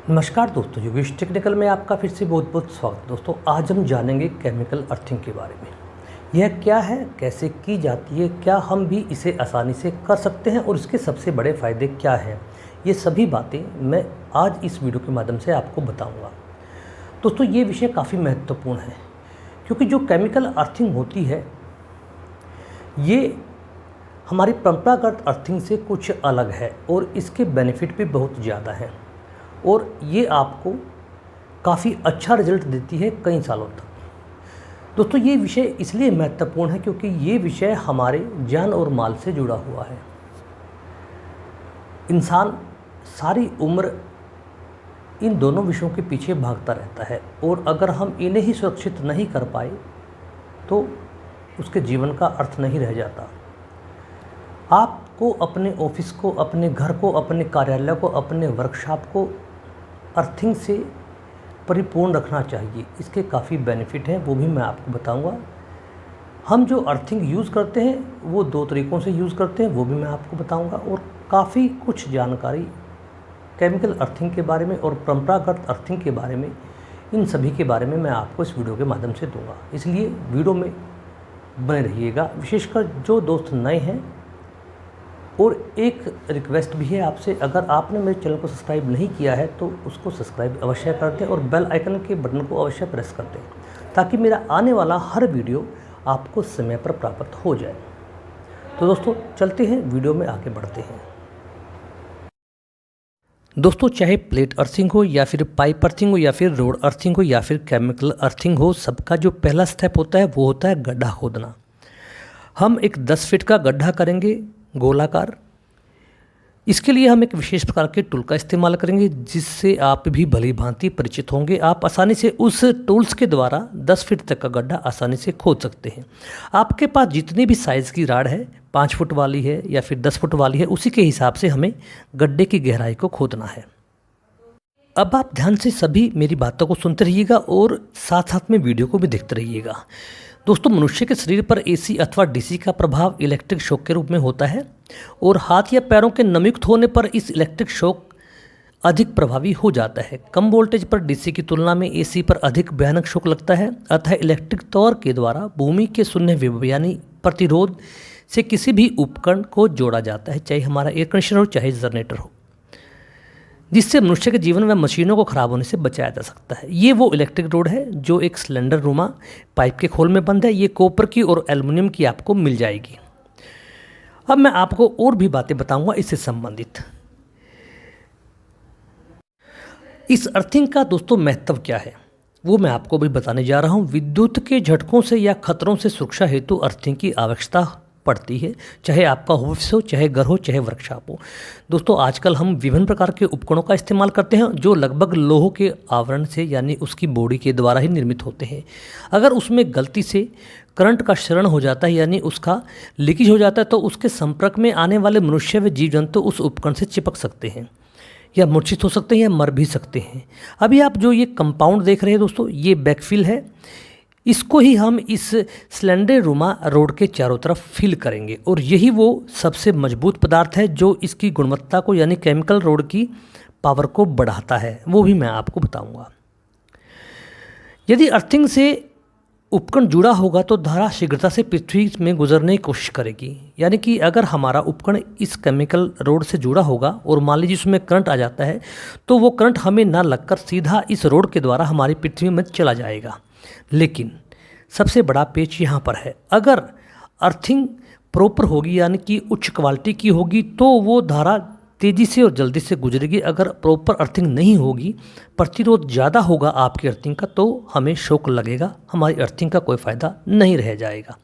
नमस्कार दोस्तों, योगेश टेक्निकल में आपका फिर से बहुत बहुत स्वागत। दोस्तों आज हम जानेंगे केमिकल अर्थिंग के बारे में। यह क्या है, कैसे की जाती है, क्या हम भी इसे आसानी से कर सकते हैं और इसके सबसे बड़े फ़ायदे क्या हैं, ये सभी बातें मैं आज इस वीडियो के माध्यम से आपको बताऊँगा। दोस्तों ये विषय काफ़ी महत्वपूर्ण है क्योंकि जो केमिकल अर्थिंग होती है ये हमारी परंपरागत अर्थिंग से कुछ अलग है और इसके बेनिफिट भी बहुत ज़्यादा हैं और ये आपको काफ़ी अच्छा रिजल्ट देती है कई सालों तक। दोस्तों ये विषय इसलिए महत्वपूर्ण है क्योंकि ये विषय हमारे जान और माल से जुड़ा हुआ है। इंसान सारी उम्र इन दोनों विषयों के पीछे भागता रहता है और अगर हम इन्हें ही सुरक्षित नहीं कर पाए तो उसके जीवन का अर्थ नहीं रह जाता। आपको अपने ऑफिस को, अपने घर को, अपने कार्यालय को, अपने वर्कशॉप को अर्थिंग से परिपूर्ण रखना चाहिए। इसके काफ़ी बेनिफिट हैं, वो भी मैं आपको बताऊंगा। हम जो अर्थिंग यूज़ करते हैं वो दो तरीक़ों से यूज़ करते हैं, वो भी मैं आपको बताऊंगा। और काफ़ी कुछ जानकारी केमिकल अर्थिंग के बारे में और परंपरागत अर्थिंग के बारे में, इन सभी के बारे में मैं आपको इस वीडियो के माध्यम से दूँगा। इसलिए वीडियो में बने रहिएगा, विशेषकर जो दोस्त नए हैं। और एक रिक्वेस्ट भी है आपसे, अगर आपने मेरे चैनल को सब्सक्राइब नहीं किया है तो उसको सब्सक्राइब अवश्य कर दें और बेल आइकन के बटन को अवश्य प्रेस कर दें ताकि मेरा आने वाला हर वीडियो आपको समय पर प्राप्त हो जाए। तो दोस्तों चलते हैं, वीडियो में आगे बढ़ते हैं। दोस्तों चाहे प्लेट अर्थिंग हो या फिर पाइप अर्थिंग हो या फिर रोड अर्थिंग हो या फिर केमिकल अर्थिंग हो, सबका जो पहला स्टेप होता है वो होता है गड्ढा खोदना। हम एक 10 फीट का गड्ढा करेंगे गोलाकार। इसके लिए हम एक विशेष प्रकार के टूल का इस्तेमाल करेंगे जिससे आप भी भली भांति परिचित होंगे। आप आसानी से उस टूल्स के द्वारा 10 फीट तक का गड्ढा आसानी से खोद सकते हैं। आपके पास जितनी भी साइज़ की राड है, 5 फुट वाली है या फिर 10 फुट वाली है, उसी के हिसाब से हमें गड्ढे की गहराई को खोदना है। अब आप ध्यान से सभी मेरी बातों को सुनते रहिएगा और साथ साथ में वीडियो को भी देखते रहिएगा। दोस्तों मनुष्य के शरीर पर एसी अथवा डीसी का प्रभाव इलेक्ट्रिक शॉक के रूप में होता है और हाथ या पैरों के नमयुक्त होने पर इस इलेक्ट्रिक शॉक अधिक प्रभावी हो जाता है। कम वोल्टेज पर डीसी की तुलना में एसी पर अधिक भयानक शॉक लगता है। अतः इलेक्ट्रिक तार के द्वारा भूमि के शून्य विभव यानी प्रतिरोध से किसी भी उपकरण को जोड़ा जाता है, चाहे हमारा एयर कंडीशनर हो चाहे जनरेटर हो, जिससे मनुष्य के जीवन में मशीनों को खराब होने से बचाया जा सकता है। ये वो इलेक्ट्रिक रोड है जो एक सिलेंडर रूमा पाइप के खोल में बंद है। ये कॉपर की और एल्युमिनियम की आपको मिल जाएगी। अब मैं आपको और भी बातें बताऊंगा इससे संबंधित। इस अर्थिंग का दोस्तों महत्व क्या है वो मैं आपको भी बताने जा रहा हूँ। विद्युत के झटकों से या खतरों से सुरक्षा हेतु अर्थिंग की आवश्यकता पड़ती है, चाहे आपका ऑफिस हो, चाहे घर हो, चाहे वर्कशॉप हो। दोस्तों आजकल हम विभिन्न प्रकार के उपकरणों का इस्तेमाल करते हैं जो लगभग लोहे के आवरण से यानी उसकी बॉडी के द्वारा ही निर्मित होते हैं। अगर उसमें गलती से करंट का क्षरण हो जाता है यानी उसका लीकेज हो जाता है तो उसके संपर्क में आने वाले मनुष्य व जीव जंतु उस उपकरण से चिपक सकते हैं या मूर्छित हो सकते हैं या मर भी सकते हैं। अभी आप जो ये कंपाउंड देख रहे हैं दोस्तों, ये बैकफिल है। इसको ही हम इस सिलेंडर रूमा रोड के चारों तरफ फिल करेंगे और यही वो सबसे मजबूत पदार्थ है जो इसकी गुणवत्ता को यानी केमिकल रोड की पावर को बढ़ाता है, वो भी मैं आपको बताऊंगा। यदि अर्थिंग से उपकरण जुड़ा होगा तो धारा शीघ्रता से पृथ्वी में गुजरने की कोशिश करेगी। यानी कि अगर हमारा उपकरण इस केमिकल रोड से जुड़ा होगा और मान लीजिए उसमें करंट आ जाता है तो वो करंट हमें ना लगकर सीधा इस रोड के द्वारा हमारी पृथ्वी में चला जाएगा। लेकिन सबसे बड़ा पेच यहाँ पर है, अगर अर्थिंग प्रॉपर होगी यानी कि उच्च क्वालिटी की होगी तो वो धारा तेज़ी से और जल्दी से गुजरेगी। अगर प्रॉपर अर्थिंग नहीं होगी, प्रतिरोध ज़्यादा होगा आपकी अर्थिंग का, तो हमें शॉक लगेगा, हमारी अर्थिंग का कोई फ़ायदा नहीं रह जाएगा।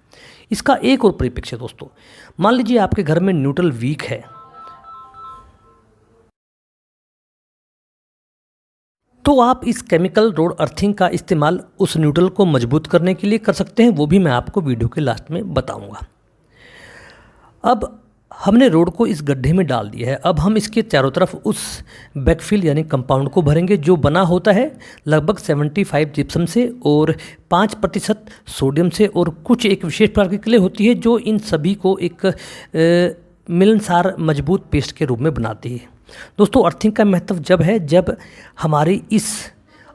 इसका एक और परिप्रेक्ष्य दोस्तों, मान लीजिए आपके घर में न्यूट्रल वीक है तो आप इस केमिकल रोड अर्थिंग का इस्तेमाल उस न्यूट्रल को मजबूत करने के लिए कर सकते हैं, वो भी मैं आपको वीडियो के लास्ट में बताऊंगा। अब हमने रोड को इस गड्ढे में डाल दिया है। अब हम इसके चारों तरफ उस बैकफिल यानी कंपाउंड को भरेंगे जो बना होता है लगभग 75 जिप्सम से और 5% सोडियम से और कुछ एक विशेष प्रकार की क्ले होती है जो इन सभी को एक मिलनसार मजबूत पेस्ट के रूप में बनाती है। दोस्तों अर्थिंग का महत्व जब है जब हमारी इस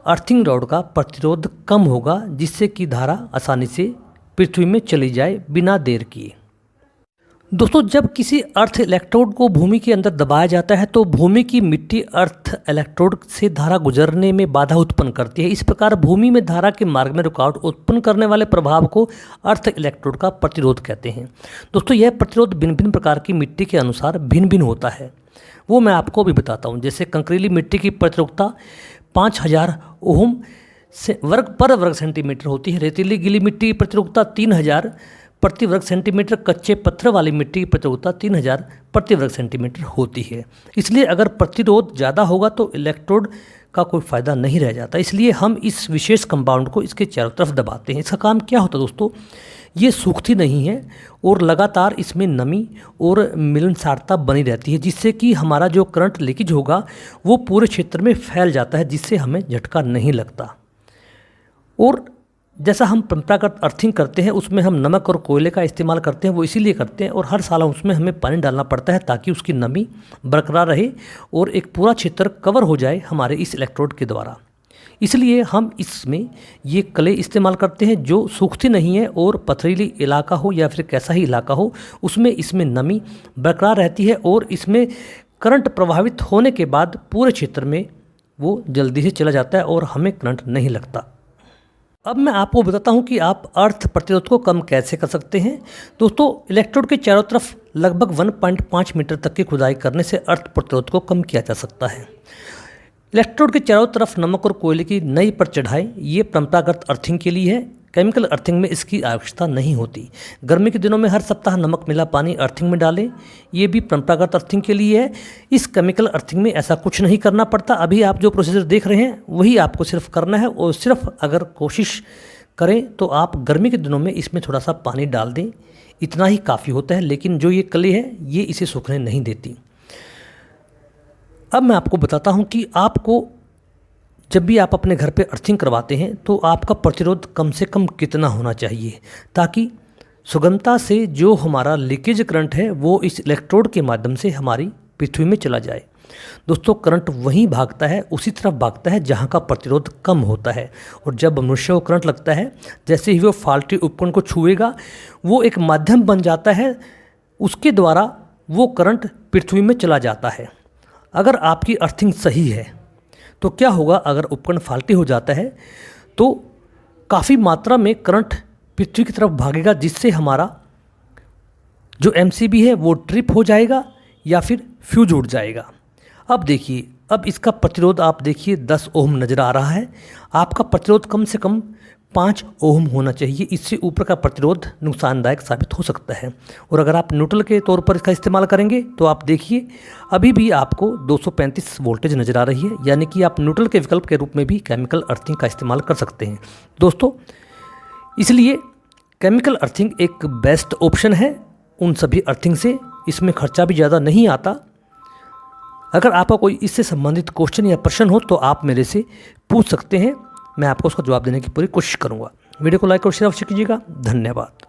अर्थिंग रॉड का प्रतिरोध कम होगा, जिससे कि धारा आसानी से पृथ्वी में चली जाए बिना देर किए। दोस्तों जब किसी अर्थ इलेक्ट्रोड को भूमि के अंदर दबाया जाता है तो भूमि की मिट्टी अर्थ इलेक्ट्रोड से धारा गुजरने में बाधा उत्पन्न करती है। इस प्रकार भूमि में धारा के मार्ग में रुकावट उत्पन्न करने वाले प्रभाव को अर्थ इलेक्ट्रोड का प्रतिरोध कहते हैं। दोस्तों यह प्रतिरोध भिन्न भिन्न प्रकार की मिट्टी के अनुसार भिन्न भिन्न होता है, वो मैं आपको भी बताता हूँ। जैसे कंकरीली मिट्टी की प्रतिरोधकता 5000 ओम से वर्ग सेंटीमीटर होती है। रेतीली गीली मिट्टी की प्रतिरोधकता 3000 प्रति वर्ग सेंटीमीटर, कच्चे पत्थर वाली मिट्टी की प्रतिरोधकता 3000 प्रति वर्ग सेंटीमीटर होती है। इसलिए अगर प्रतिरोध ज़्यादा होगा तो इलेक्ट्रोड का कोई फ़ायदा नहीं रह जाता। इसलिए हम इस विशेष कंपाउंड को इसके चारों तरफ दबाते हैं। इसका काम क्या होता है दोस्तों, ये सूखती नहीं है और लगातार इसमें नमी और मिलनसारता बनी रहती है, जिससे कि हमारा जो करंट लीकेज होगा वो पूरे क्षेत्र में फैल जाता है, जिससे हमें झटका नहीं लगता। और जैसा हम परंपरागत अर्थिंग करते हैं उसमें हम नमक और कोयले का इस्तेमाल करते हैं, वो इसीलिए करते हैं और हर साल उसमें हमें पानी डालना पड़ता है ताकि उसकी नमी बरकरार रहे और एक पूरा क्षेत्र कवर हो जाए हमारे इस इलेक्ट्रोड के द्वारा। इसलिए हम इसमें ये कले इस्तेमाल करते हैं जो सूखती नहीं है और पथरीली इलाका हो या फिर कैसा ही इलाका हो उसमें इसमें नमी बरकरार रहती है और इसमें करंट प्रभावित होने के बाद पूरे क्षेत्र में वो जल्दी से चला जाता है और हमें करंट नहीं लगता। अब मैं आपको बताता हूं कि आप अर्थ प्रतिरोध को कम कैसे कर सकते हैं। दोस्तों इलेक्ट्रोड के चारों तरफ लगभग 1.5 मीटर तक की खुदाई करने से अर्थ प्रतिरोध को कम किया जा सकता है। इलेक्ट्रोड के चारों तरफ नमक और कोयले की नई परत चढ़ाएं, ये परंपरागत अर्थिंग के लिए है। केमिकल अर्थिंग में इसकी आवश्यकता नहीं होती। गर्मी के दिनों में हर सप्ताह नमक मिला पानी अर्थिंग में डालें, ये भी परंपरागत अर्थिंग के लिए है। इस केमिकल अर्थिंग में ऐसा कुछ नहीं करना पड़ता। अभी आप जो प्रोसीजर देख रहे हैं वही आपको सिर्फ करना है और सिर्फ अगर कोशिश करें तो आप गर्मी के दिनों में इसमें थोड़ा सा पानी डाल दें, इतना ही काफ़ी होता है। लेकिन जो ये कली है ये इसे सूखने नहीं देती। अब मैं आपको बताता हूँ कि आपको जब भी आप अपने घर पे अर्थिंग करवाते हैं तो आपका प्रतिरोध कम से कम कितना होना चाहिए, ताकि सुगमता से जो हमारा लीकेज करंट है वो इस इलेक्ट्रोड के माध्यम से हमारी पृथ्वी में चला जाए। दोस्तों करंट वहीं भागता है, उसी तरफ भागता है जहाँ का प्रतिरोध कम होता है। और जब मनुष्य को करंट लगता है, जैसे ही वो फाल्टी उपकरण को छुएगा वो एक माध्यम बन जाता है, उसके द्वारा वो करंट पृथ्वी में चला जाता है। अगर आपकी अर्थिंग सही है तो क्या होगा, अगर उपकरण फाल्टी हो जाता है तो काफ़ी मात्रा में करंट पृथ्वी की तरफ भागेगा, जिससे हमारा जो एमसीबी है वो ट्रिप हो जाएगा या फिर फ्यूज उड़ जाएगा। अब देखिए, अब इसका प्रतिरोध आप देखिए 10 ओम नज़र आ रहा है। आपका प्रतिरोध कम से कम 5 ओम होना चाहिए। इससे ऊपर का प्रतिरोध नुकसानदायक साबित हो सकता है। और अगर आप न्यूट्रल के तौर पर इसका इस्तेमाल करेंगे तो आप देखिए अभी भी आपको 235 वोल्टेज नज़र आ रही है, यानी कि आप न्यूट्रल के विकल्प के रूप में भी केमिकल अर्थिंग का इस्तेमाल कर सकते हैं दोस्तों। इसलिए केमिकल अर्थिंग एक बेस्ट ऑप्शन है उन सभी अर्थिंग से। इसमें खर्चा भी ज़्यादा नहीं आता। अगर आपका कोई इससे संबंधित क्वेश्चन या प्रश्न हो तो आप मेरे से पूछ सकते हैं, मैं आपको उसका जवाब देने की पूरी कोशिश करूंगा। वीडियो को लाइक और शेयर अवश्य कीजिएगा। धन्यवाद।